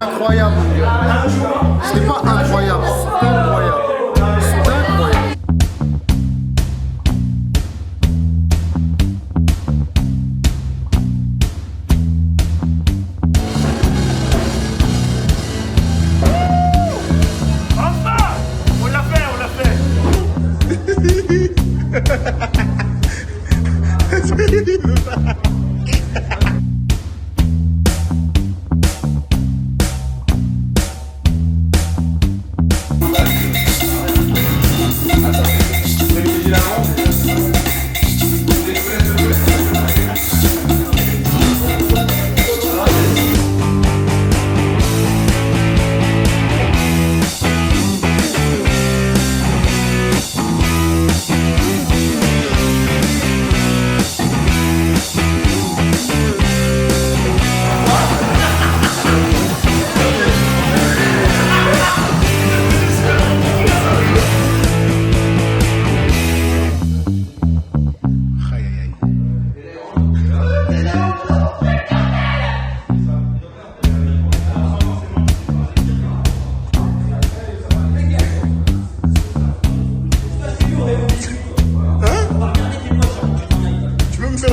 Incroyable. C'est pas incroyable, c'est incroyable. C'est incroyable.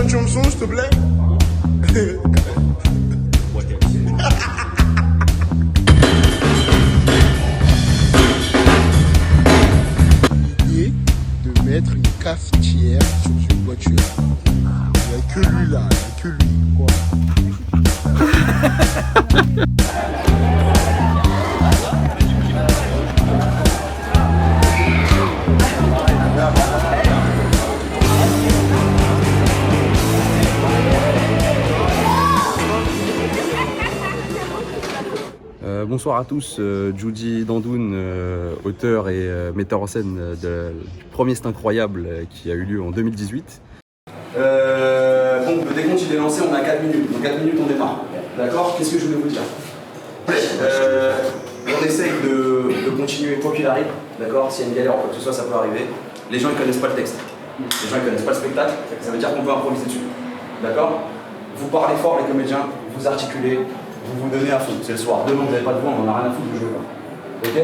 Une chanson, s'il te plaît. Et de mettre une cafetière sur une voiture. Il n'y a que lui là, il n'y a que lui. Quoi. Bonsoir à tous, Judy Dandoun, auteur et metteur en scène du premier C'est Incroyable qui a eu lieu en 2018. Bon, le décompte il est lancé, on a 4 minutes, dans 4 minutes on démarre. D'accord? Qu'est-ce que je voulais vous dire? On essaye de continuer quoi qu'il arrive, d'accord? S'il y a une galère ou quoi que ce soit, ça peut arriver. Les gens ils connaissent pas le texte, les gens ils connaissent pas le spectacle, ça veut dire qu'on peut improviser dessus. D'accord? Vous parlez fort les comédiens, vous articulez. Vous vous donnez à fond, c'est le soir. Demain, vous n'avez pas de voix, on en a rien à foutre de jouer. Ok?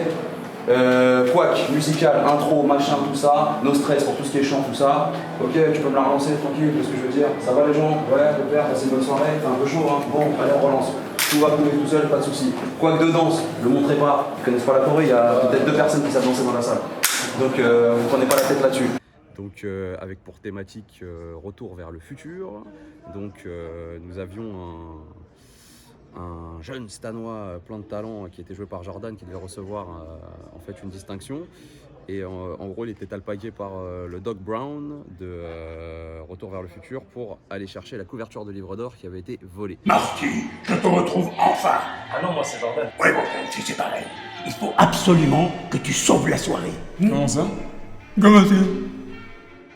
Quack, musical, intro, machin, tout ça. No stress pour tout ce qui est chant, tout ça. Ok, tu peux me la relancer tranquille, c'est ce que je veux dire. Ça va les gens? Ouais, le père, passez une bonne soirée. C'est un peu chaud, hein. Bon, allez, on relance. Tout va couler tout seul, pas de soucis. Quack de danse, ne le montrez pas. Ils connaissent pas la choré, il y a peut-être 2 personnes qui savent danser dans la salle. Donc, vous prenez pas la tête là-dessus. Donc, avec pour thématique retour vers le futur. Donc, nous avions un jeune Stanois plein de talent qui était joué par Jordan qui devait recevoir en fait une distinction et en gros il était alpagué par le Doc Brown de Retour vers le futur pour aller chercher la couverture de livre d'or qui avait été volée. Marty, je te retrouve enfin. Ah non, moi c'est Jordan. Ouais, bon, c'est pareil. Il faut absolument que tu sauves la soirée. Comment ça? Comment ça?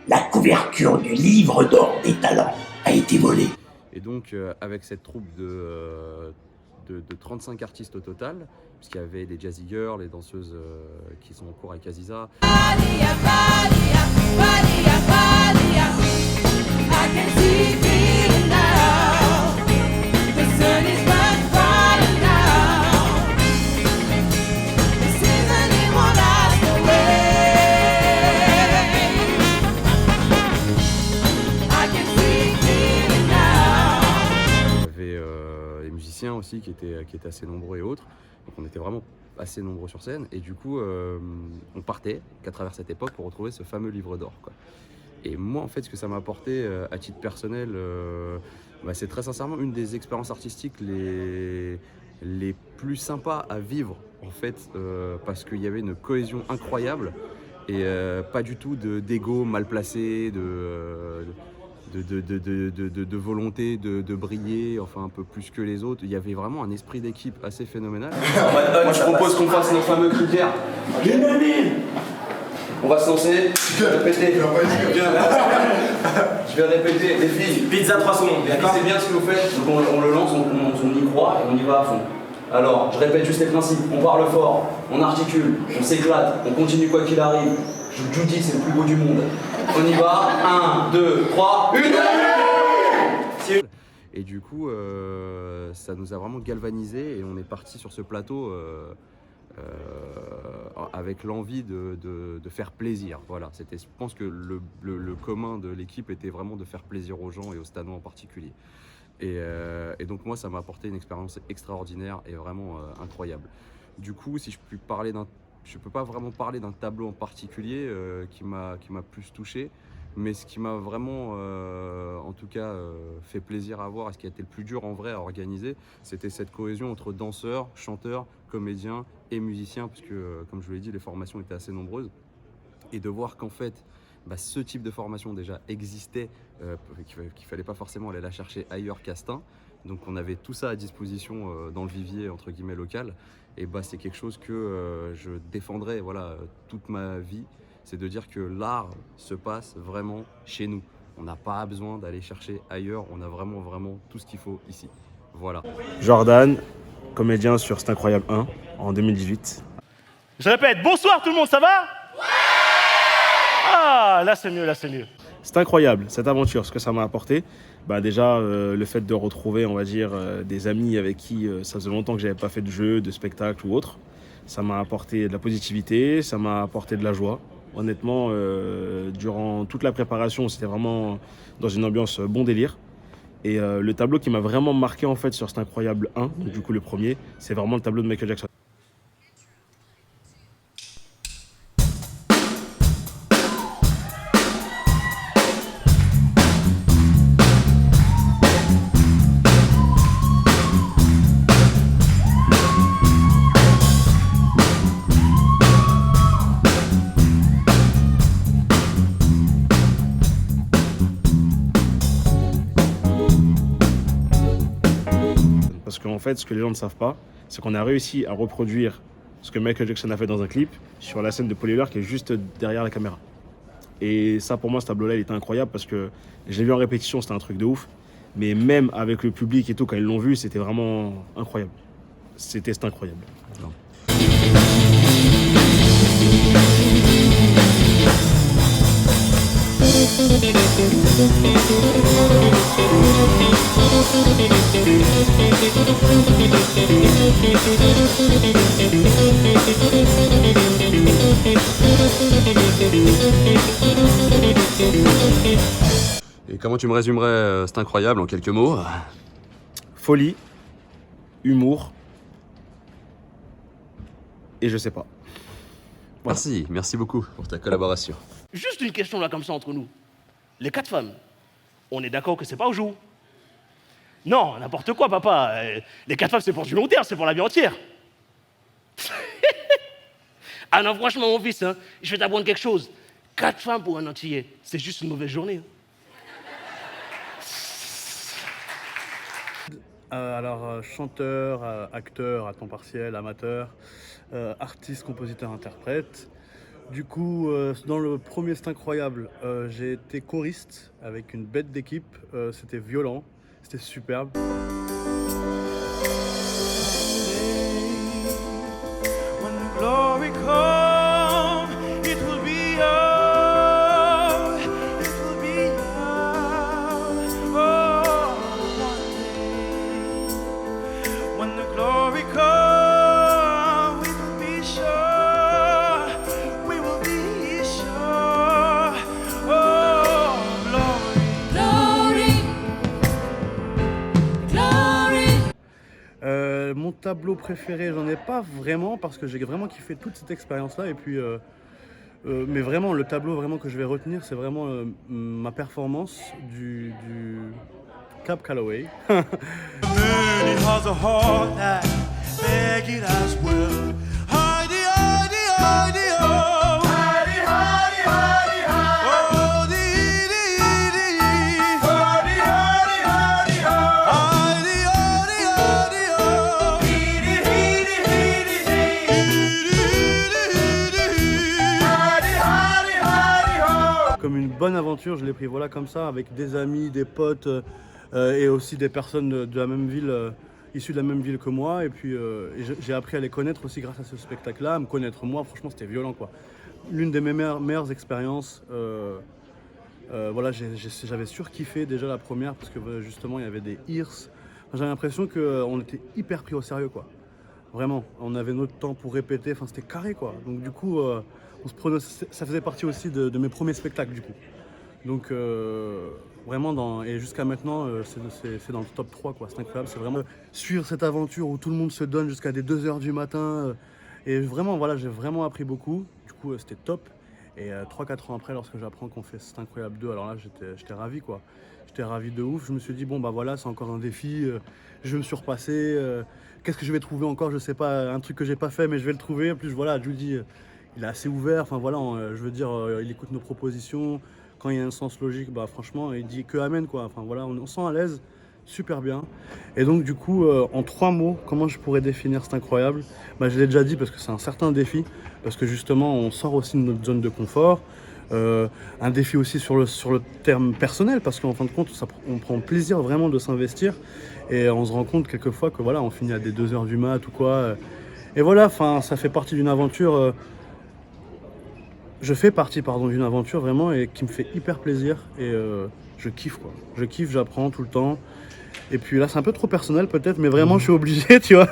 La couverture du livre d'or des talents a été volée. Et donc, avec cette troupe de 35 artistes au total, puisqu'il y avait des jazzy girls, les danseuses qui sont en cours avec Aziza. Aussi qui étaient assez nombreux et autres, donc on était vraiment assez nombreux sur scène et du coup on partait qu'à travers cette époque pour retrouver ce fameux livre d'or quoi. Et moi en fait ce que ça m'a apporté à titre personnel, c'est très sincèrement une des expériences artistiques les plus sympas à vivre en fait, parce qu'il y avait une cohésion incroyable et pas du tout d'ego mal placé, de volonté de briller, enfin un peu plus que les autres. Il y avait vraiment un esprit d'équipe assez phénoménal. Moi je propose qu'on fasse nos fameux critères. On va se lancer, je vais répéter. Je vais répéter, les filles. Pizza 3 secondes, d'accord? C'est bien ce que vous faites, donc on le lance, on y croit et on y va à fond. Alors, je répète juste les principes, on parle fort, on articule, on s'éclate, on continue quoi qu'il arrive. Je vous dis, c'est le plus beau du monde. On y va, 1, 2, 3, 1. Et du coup, ça nous a vraiment galvanisé et on est parti sur ce plateau avec l'envie de faire plaisir. Voilà, je pense que le commun de l'équipe était vraiment de faire plaisir aux gens et aux Stanois en particulier. Et donc moi, ça m'a apporté une expérience extraordinaire et vraiment incroyable. Du coup, si je puis parler je peux pas vraiment parler d'un tableau en particulier qui m'a plus touché, mais ce qui m'a vraiment, en tout cas, fait plaisir à voir et ce qui a été le plus dur en vrai à organiser, c'était cette cohésion entre danseurs, chanteurs, comédiens et musiciens, parce que, comme je vous l'ai dit, les formations étaient assez nombreuses. Et de voir qu'en fait, ce type de formation déjà existait, qu'il fallait pas forcément aller la chercher ailleurs qu'à Stein. Donc on avait tout ça à disposition dans le vivier entre guillemets local. Et c'est quelque chose que je défendrai toute ma vie. C'est de dire que l'art se passe vraiment chez nous. On n'a pas besoin d'aller chercher ailleurs. On a vraiment tout ce qu'il faut ici. Voilà. Jordan, comédien sur C'est Incroyable 1 en 2018. Je répète, bonsoir tout le monde, ça va? Ouais! Ah, là c'est mieux, là c'est mieux. C'est incroyable cette aventure, ce que ça m'a apporté. Déjà, le fait de retrouver, on va dire, des amis avec qui ça faisait longtemps que j'avais pas fait de jeu, de spectacle ou autre. Ça m'a apporté de la positivité, ça m'a apporté de la joie. Honnêtement, durant toute la préparation, c'était vraiment dans une ambiance bon délire. Et le tableau qui m'a vraiment marqué en fait sur cet Incroyable 1, donc du coup le premier, c'est vraiment le tableau de Michael Jackson. Parce qu'en fait, ce que les gens ne savent pas, c'est qu'on a réussi à reproduire ce que Michael Jackson a fait dans un clip sur la scène de Paul Weller qui est juste derrière la caméra. Et ça, pour moi, ce tableau-là, il était incroyable parce que je l'ai vu en répétition, c'était un truc de ouf. Mais même avec le public et tout, quand ils l'ont vu, c'était vraiment incroyable. C'était incroyable. Non. Et comment tu me résumerais C'est Incroyable en quelques mots? Folie, humour et je sais pas. Voilà. Merci beaucoup pour ta collaboration. Juste une question là comme ça entre nous. Les 4 femmes, on est d'accord que c'est pas au jour? Non, n'importe quoi papa. Les 4 femmes c'est pour du long terme, c'est pour la vie entière. Ah non franchement mon fils, je vais t'apprendre quelque chose. 4 femmes pour un entier, c'est juste une mauvaise journée. Chanteur, acteur à temps partiel, amateur, artiste, compositeur, interprète. Du coup, dans le premier C'est Incroyable, j'ai été choriste avec une bête d'équipe. C'était violent, c'était superbe. Mon tableau préféré, j'en ai pas vraiment parce que j'ai vraiment kiffé toute cette expérience-là. Et puis, mais vraiment, le tableau vraiment que je vais retenir, c'est vraiment ma performance du Cab Calloway. Comme une bonne aventure, je l'ai pris comme ça, avec des amis, des potes et aussi des personnes de la même ville, issues de la même ville que moi. Et puis j'ai appris à les connaître aussi grâce à ce spectacle-là, à me connaître moi. Franchement, c'était violent quoi. L'une de mes meilleures expériences Voilà, j'avais surkiffé déjà la première parce que justement il y avait des hirs. J'avais l'impression qu'on était hyper pris au sérieux, quoi. Vraiment, on avait notre temps pour répéter, enfin c'était carré, quoi. Donc du coup, on se prenait, ça faisait partie aussi de mes premiers spectacles, du coup. Donc vraiment, et jusqu'à maintenant, c'est dans le top 3, quoi. C'est incroyable, c'est vraiment suivre cette aventure où tout le monde se donne jusqu'à des 2 h du matin. Et vraiment, voilà, j'ai vraiment appris beaucoup. Du coup, c'était top. Et 3-4 ans après, lorsque j'apprends qu'on fait C'est incroyable 2, alors là, j'étais ravi, quoi. J'étais ravi de ouf. Je me suis dit, bon, bah voilà, c'est encore un défi. Je vais me surpasser. Qu'est-ce que je vais trouver encore? Je sais pas, un truc que j'ai pas fait, mais je vais le trouver. En plus, voilà, Judy, il est assez ouvert. Enfin, voilà, je veux dire, il écoute nos propositions. Quand il y a un sens logique, bah franchement, il dit que amen, quoi. Enfin, voilà, on sent à l'aise. Super bien. Et donc, du coup, en 3 mots, comment je pourrais définir C'est incroyable? Bah, je l'ai déjà dit parce que c'est un certain défi. Parce que justement, on sort aussi de notre zone de confort. Un défi aussi sur le terme personnel, parce qu'en fin de compte, on prend plaisir vraiment de s'investir. Et on se rend compte quelquefois que voilà, on finit à des 2 h du mat ou quoi. Et voilà, ça fait partie d'une aventure. Je fais partie, pardon, d'une aventure vraiment et qui me fait hyper plaisir. Et je kiffe, quoi. Je kiffe, j'apprends tout le temps. Et puis là, c'est un peu trop personnel peut-être, mais vraiment, je suis obligé, tu vois.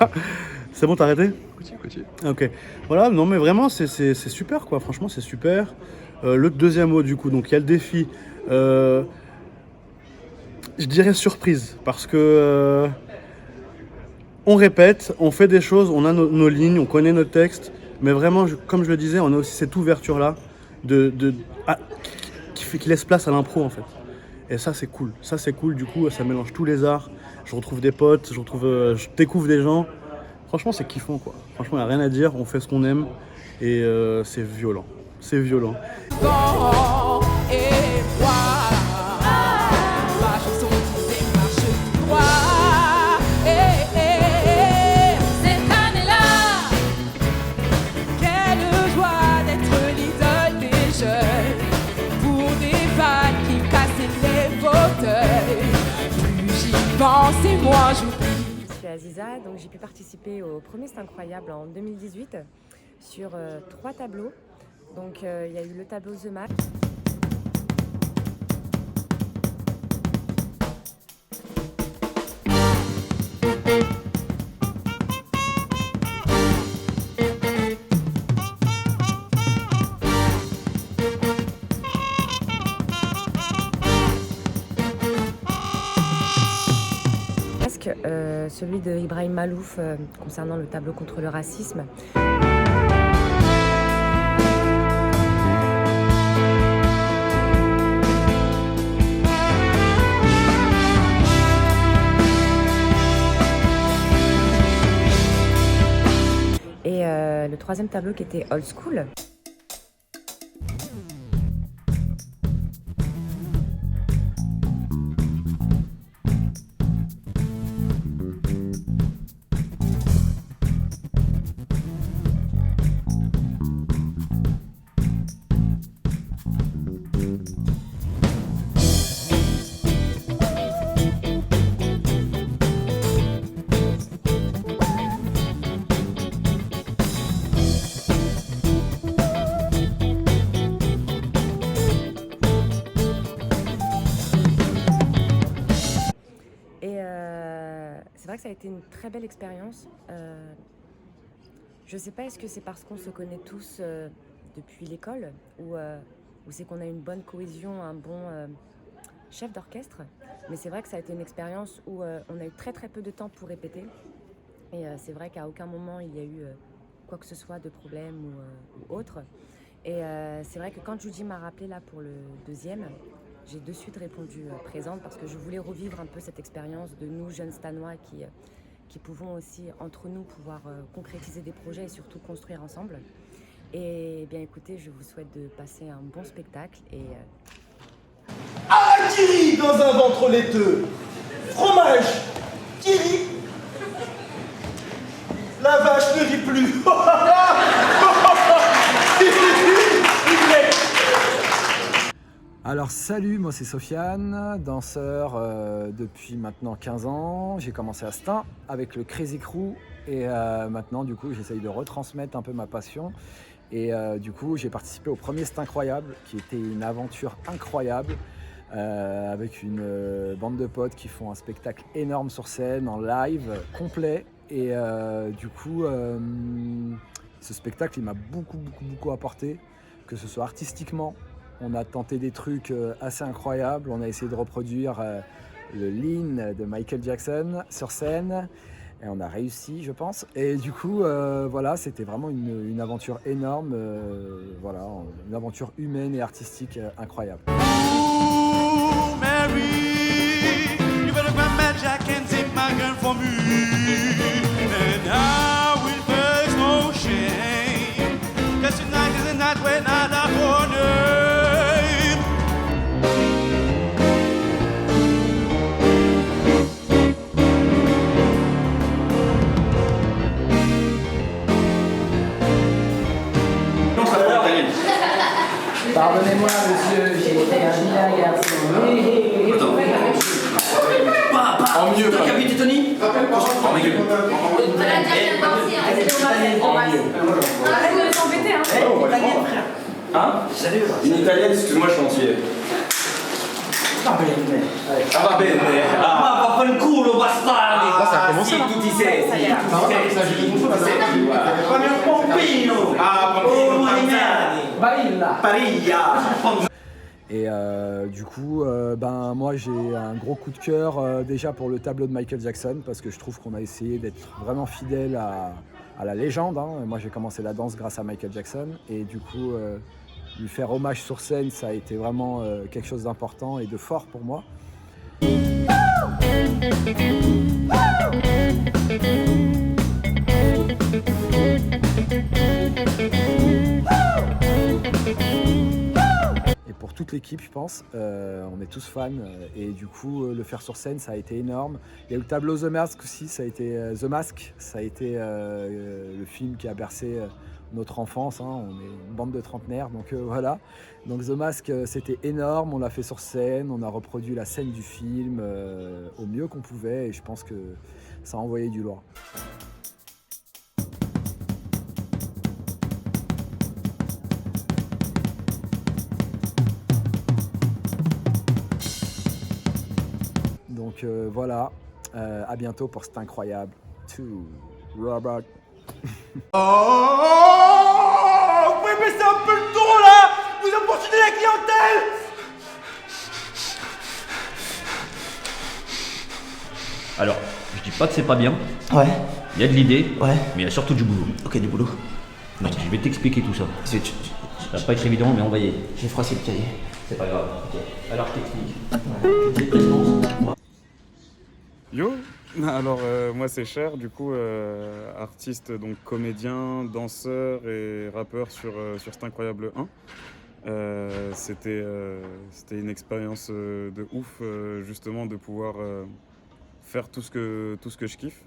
C'est bon, t'as arrêté? Continue. Ok. Voilà, non, mais vraiment, c'est super, quoi. Franchement, c'est super. Le deuxième mot, du coup, donc il y a le défi. Je dirais surprise, parce que on répète, on fait des choses, on a nos lignes, on connaît nos textes, mais vraiment, comme je le disais, on a aussi cette ouverture-là qui laisse place à l'impro, en fait. Et ça, c'est cool. Ça, c'est cool. Du coup, ça mélange tous les arts. Je retrouve des potes, je découvre des gens. Franchement, c'est kiffant, quoi. Franchement, il n'y a rien à dire. On fait ce qu'on aime. Et c'est violent. C'est violent. Je suis Aziza, donc j'ai pu participer au premier C'est incroyable en 2018 sur 3 tableaux. Donc il y a eu le tableau The Match. Celui de Ibrahim Malouf concernant le tableau contre le racisme. Et le troisième tableau qui était Old School. C'est vrai que ça a été une très belle expérience. Je ne sais pas, est-ce que c'est parce qu'on se connaît tous depuis l'école ou c'est qu'on a une bonne cohésion, un bon chef d'orchestre. Mais c'est vrai que ça a été une expérience où on a eu très très peu de temps pour répéter. Et c'est vrai qu'à aucun moment il y a eu quoi que ce soit de problème ou autre. Et c'est vrai que quand Judy m'a rappelé là pour le deuxième, j'ai de suite répondu présente parce que je voulais revivre un peu cette expérience de nous, jeunes Stanois, qui pouvons aussi, entre nous, pouvoir concrétiser des projets et surtout construire ensemble. Et bien écoutez, je vous souhaite de passer un bon spectacle et... Ah, qui rit dans un ventre laiteux? Fromage, qui rit? La vache ne rit plus. Alors salut, moi c'est Sofiane, danseur depuis maintenant 15 ans. J'ai commencé à Stein avec le Crazy Crew et maintenant du coup j'essaye de retransmettre un peu ma passion Et du coup, j'ai participé au premier C'est incroyable, qui était une aventure incroyable, avec une bande de potes qui font un spectacle énorme sur scène, en live, complet. Et du coup, ce spectacle, il m'a beaucoup apporté, que ce soit artistiquement. On a tenté des trucs assez incroyables. On a essayé de reproduire le Lean de Michael Jackson sur scène. Et on a réussi, je pense. Et du coup, voilà, c'était vraiment une aventure énorme. Voilà, une aventure humaine et artistique incroyable. Ooh, Mary, you better grab my jack and take my gun for me. And I will face no shame. 'Cause tonight is the night when I die for name. Pardonnez-moi, monsieur, j'ai été un vilain garçon. En mieux, toi qui as invité Tony? On l'a déjà bien dansé, hein, c'est dommage. Arrête de les embêter, hein. Hein? Sérieux? Une italienne, excuse-moi, je suis entier. Va bene. Va bene. Ma vaffanculo, bastardi! Ça a commencé, là. Tutti sei. Ça, j'ai dit bonjour, Fammi un pompino! Oh, Marignani! Pariglia! Et du coup, ben, moi j'ai un gros coup de cœur déjà pour le tableau de Michael Jackson, parce que je trouve qu'on a essayé d'être vraiment fidèle à la légende. Hein. Moi j'ai commencé la danse grâce à Michael Jackson, et du coup lui faire hommage sur scène, ça a été vraiment quelque chose d'important et de fort pour moi. Et pour toute l'équipe, je pense, on est tous fans, et du coup le faire sur scène, ça a été énorme. Il y a eu le tableau The Mask aussi, ça a été The Mask, ça a été le film qui a bercé notre enfance, hein. On est une bande de trentenaires, donc voilà. Donc The Mask, c'était énorme, on l'a fait sur scène, on a reproduit la scène du film au mieux qu'on pouvait, et je pense que ça a envoyé du lourd. Donc voilà, à bientôt pour C'est incroyable. To Robert. Oh, vous pouvez baisser un peu le ton là. Vous importunez la clientèle. Alors, je dis pas que c'est pas bien. Ouais. Il y a de l'idée. Ouais. Mais il y a surtout du boulot. Ok, du boulot. Donc, je vais t'expliquer tout ça. Ça va pas être évident, mais on va y aller. J'ai froissé le cahier. C'est pas grave. Ok. Alors, je t'explique. Yo, alors moi c'est Cher, du coup artiste, donc comédien, danseur et rappeur sur C'est incroyable 1. C'était une expérience de ouf, justement, de pouvoir faire tout ce que je kiffe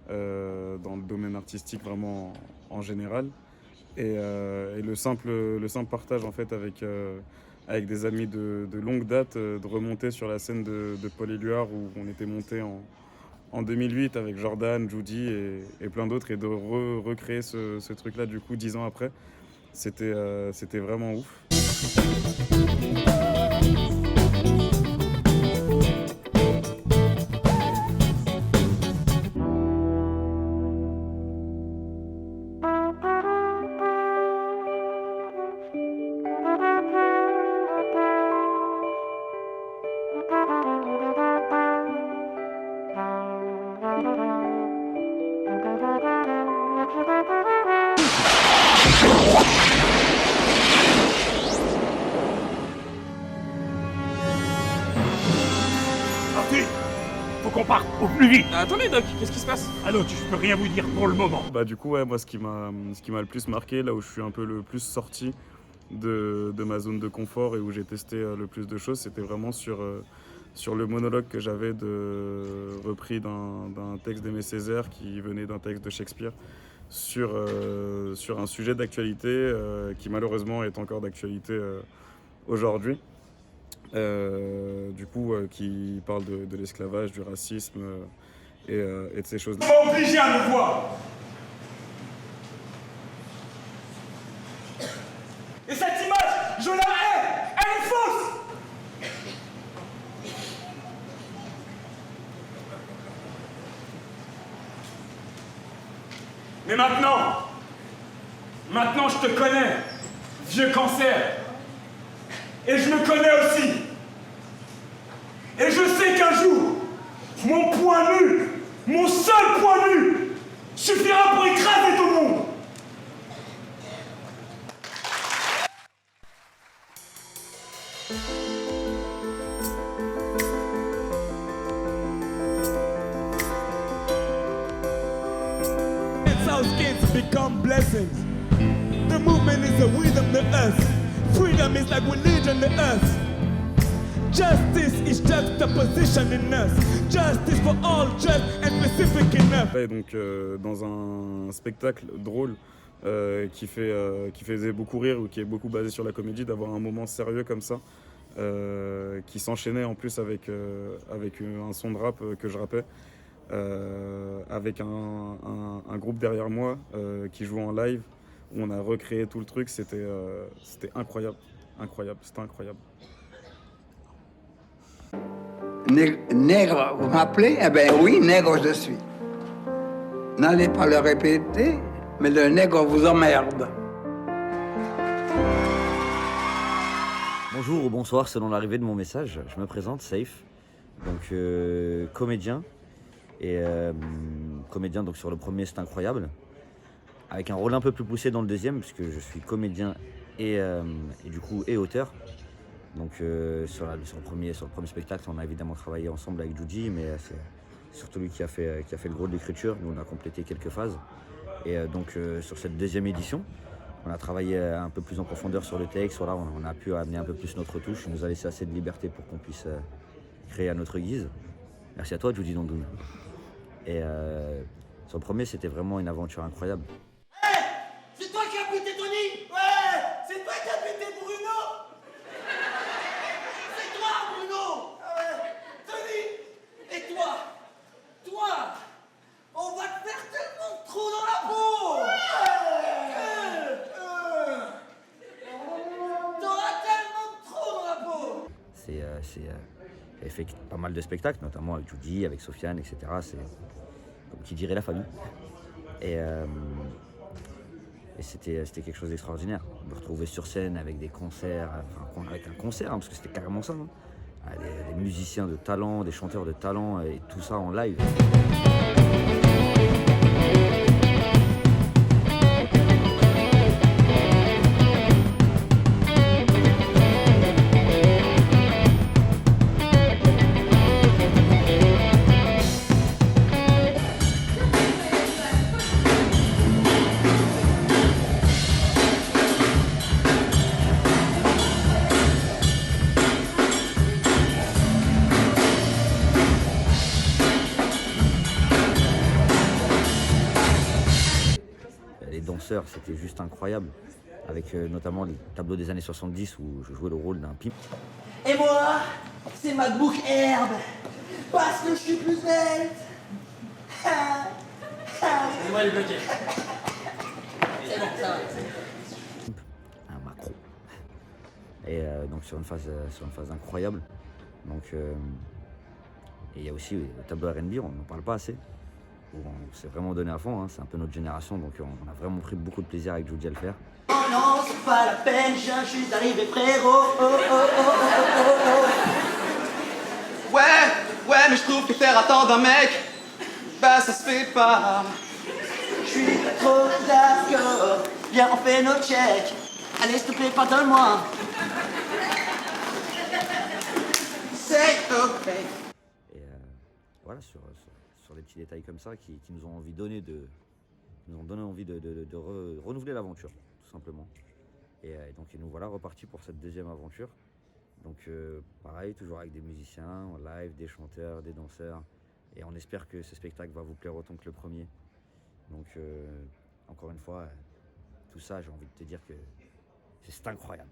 dans le domaine artistique vraiment en général, et le simple partage en fait avec des amis de longue date, de remonter sur la scène de Paul Éluard où on était monté en 2008 avec Jordan, Judy et plein d'autres, et de recréer ce truc-là du coup 10 ans après, c'était vraiment ouf. Faut qu'on parte au plus vite. Attendez Doc, qu'est-ce qui se passe? Ah non, je peux rien vous dire pour le moment. Bah du coup ouais, moi ce qui m'a le plus marqué, là où je suis un peu le plus sorti de ma zone de confort et où j'ai testé le plus de choses, c'était vraiment sur le monologue que j'avais repris d'un texte d'Aimé Césaire qui venait d'un texte de Shakespeare sur un sujet d'actualité qui malheureusement est encore d'actualité aujourd'hui. Du coup, qui parle de l'esclavage, du racisme et de ces choses-là. Pas obligé à me voir. Mais maintenant, je te connais, vieux cancer. Et je me connais aussi. Et je sais qu'un jour, mon point nu, mon seul point nu, suffira pour écraser tout le monde. Our skins become blessings. The movement is a rhythm to us. Freedom is like religion to us. Justice is just a position in us. Justice for all, just and specific enough. Et donc dans un spectacle drôle qui faisait beaucoup rire ou qui est beaucoup basé sur la comédie, d'avoir un moment sérieux comme ça qui s'enchaînait en plus avec un son de rap que je rappais. Avec un groupe derrière moi qui joue en live, où on a recréé tout le truc, c'était incroyable, c'était incroyable. Nègre, vous m'appelez? Eh bien oui, nègre je suis. N'allez pas le répéter, mais le nègre vous emmerde. Bonjour ou bonsoir selon l'arrivée de mon message, je me présente, Safe, donc comédien. Et comédien donc sur le premier C'est incroyable, avec un rôle un peu plus poussé dans le deuxième puisque je suis comédien et du coup et auteur. Donc sur le premier spectacle on a évidemment travaillé ensemble avec Judy, mais c'est surtout lui qui a fait le gros de l'écriture. Nous on a complété quelques phases et donc sur cette deuxième édition on a travaillé un peu plus en profondeur sur le texte. Voilà, on a pu amener un peu plus notre touche, il nous a laissé assez de liberté pour qu'on puisse créer à notre guise. Merci à toi Judy Dondoun. Et sur le premier, c'était vraiment une aventure incroyable. Hey, c'est toi qui as buté Tony? Ouais, c'est toi qui as buté Bruno? C'est toi, Bruno? Tony? Et toi, on va te faire tellement de trous dans la peau! T'auras tellement de trous dans la peau! J'avais fait pas mal de spectacles, notamment avec Judy, avec Sofiane, etc. C'est comme qui dirait la famille. Et c'était quelque chose d'extraordinaire. Me retrouver sur scène avec des concerts, avec un concert, parce que c'était carrément ça. Des musiciens de talent, des chanteurs de talent, et tout ça en live. C'était juste incroyable, avec notamment le tableau des années 70 où je jouais le rôle d'un pimp. Et moi, c'est MacBook Herbe, parce que je suis plus belle. Excusez-moi les bloqués. C'est bon, ça va. Un macro. Et donc sur une phase incroyable. Donc, et il y a aussi le tableau R&B, on n'en parle pas assez. On s'est vraiment donné à fond, hein. C'est un peu notre génération, donc on a vraiment pris beaucoup de plaisir avec Judy à le faire. Oh non, c'est pas la peine, je viens juste d'arriver, frérot. Ouais, mais je trouve que faire attendre un mec, bah ça se fait pas. Je suis pas trop d'accord, viens on fait nos checks. Allez s'il te plaît, pardonne-moi. C'est ok. Et voilà, sur des petits détails comme ça qui nous ont donné envie de renouveler l'aventure, tout simplement. Et donc nous voilà repartis pour cette deuxième aventure. Donc pareil, toujours avec des musiciens en live, des chanteurs, des danseurs. Et on espère que ce spectacle va vous plaire autant que le premier. Donc encore une fois, tout ça, j'ai envie de te dire que c'est incroyable.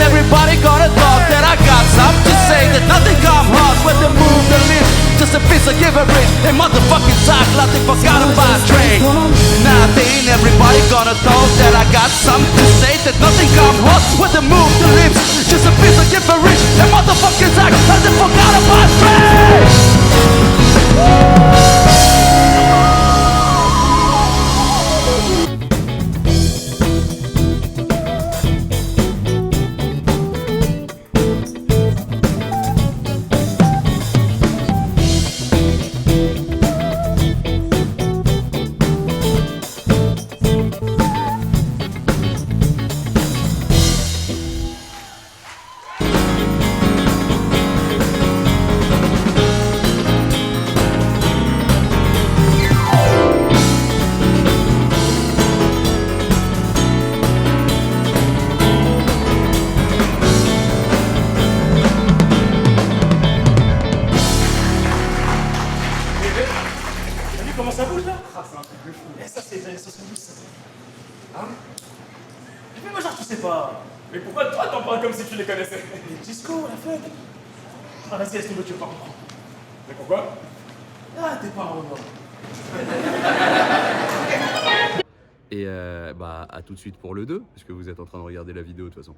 Everybody gonna talk that I got something to say, that nothing come hard when they move the lips. Just a piece of gibberish, they motherfucking talk like they forgot about train. Nothing, everybody gonna talk that I got something to say, that nothing come hard when they move the lips. Just a piece of gibberish, they motherfucking talk like they forgot about train. sais les années 70. Hein? Et puis moi, genre, tu sais pas. Mais pourquoi toi t'en parles comme si tu les connaissais? Les discos, la fête. Ah, vas-y, laisse tomber, tu veux pas comprendre. Mais pourquoi? Ah, t'es pas un Renoir. Et bah, à tout de suite pour le 2, parce que vous êtes en train de regarder la vidéo de toute façon.